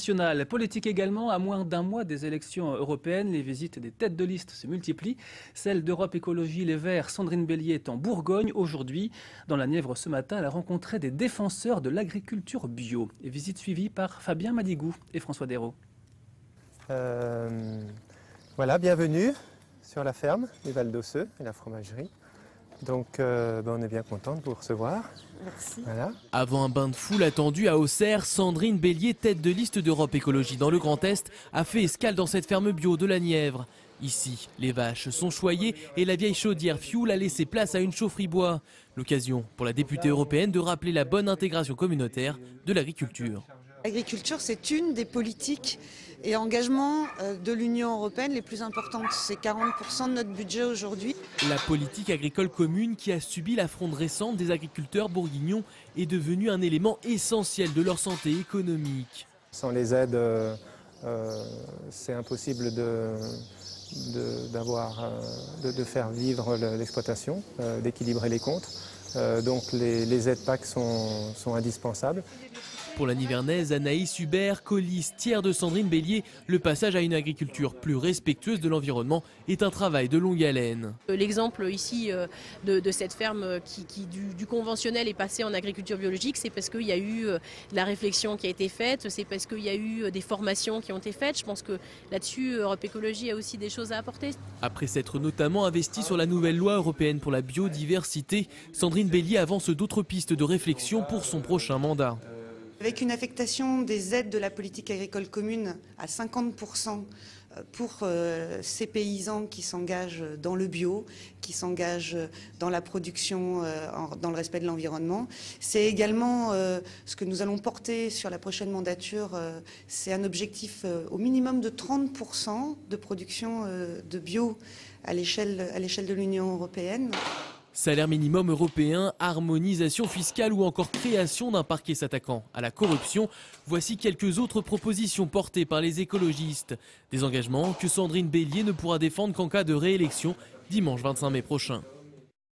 nationale. Politique également, à moins d'un mois des élections européennes, les visites des têtes de liste se multiplient. Celle d'Europe Écologie Les Verts, Sandrine Bélier, est en Bourgogne aujourd'hui. Dans la Nièvre ce matin, elle a rencontré des défenseurs de l'agriculture bio. Et visite suivie par Fabien Madigou et François Dérault. Voilà, bienvenue sur la ferme des Val d'Osseux et la fromagerie. Donc on est bien content de vous recevoir. Merci. Voilà. Avant un bain de foule attendu à Auxerre, Sandrine Bélier, tête de liste d'Europe Écologie dans le Grand Est, a fait escale dans cette ferme bio de la Nièvre. Ici, les vaches sont choyées et la vieille chaudière fioul a laissé place à une chaufferie bois. L'occasion pour la députée européenne de rappeler la bonne intégration communautaire de l'agriculture. L'agriculture, c'est une des politiques et engagements de l'Union européenne les plus importantes. C'est 40% de notre budget aujourd'hui. La politique agricole commune qui a subi la fronde récente des agriculteurs bourguignons est devenue un élément essentiel de leur santé économique. Sans les aides, c'est impossible de faire vivre l'exploitation, d'équilibrer les comptes. Donc les aides PAC sont indispensables. Pour la Nivernaise Anaïs Hubert, colisse tiers de Sandrine Bélier, le passage à une agriculture plus respectueuse de l'environnement est un travail de longue haleine. L'exemple ici de cette ferme qui du conventionnel est passé en agriculture biologique, c'est parce qu'il y a eu de la réflexion qui a été faite, c'est parce qu'il y a eu des formations qui ont été faites. Je pense que là-dessus, Europe Écologie a aussi des choses à apporter. Après s'être notamment investie sur la nouvelle loi européenne pour la biodiversité, Sandrine Bélier avance d'autres pistes de réflexion pour son prochain mandat. Avec une affectation des aides de la politique agricole commune à 50% pour ces paysans qui s'engagent dans le bio, qui s'engagent dans la production, dans le respect de l'environnement. C'est également ce que nous allons porter sur la prochaine mandature, c'est un objectif au minimum de 30% de production de bio à l'échelle de l'Union européenne. Salaire minimum européen, harmonisation fiscale ou encore création d'un parquet s'attaquant à la corruption, voici quelques autres propositions portées par les écologistes. Des engagements que Sandrine Bélier ne pourra défendre qu'en cas de réélection dimanche 25 mai prochain.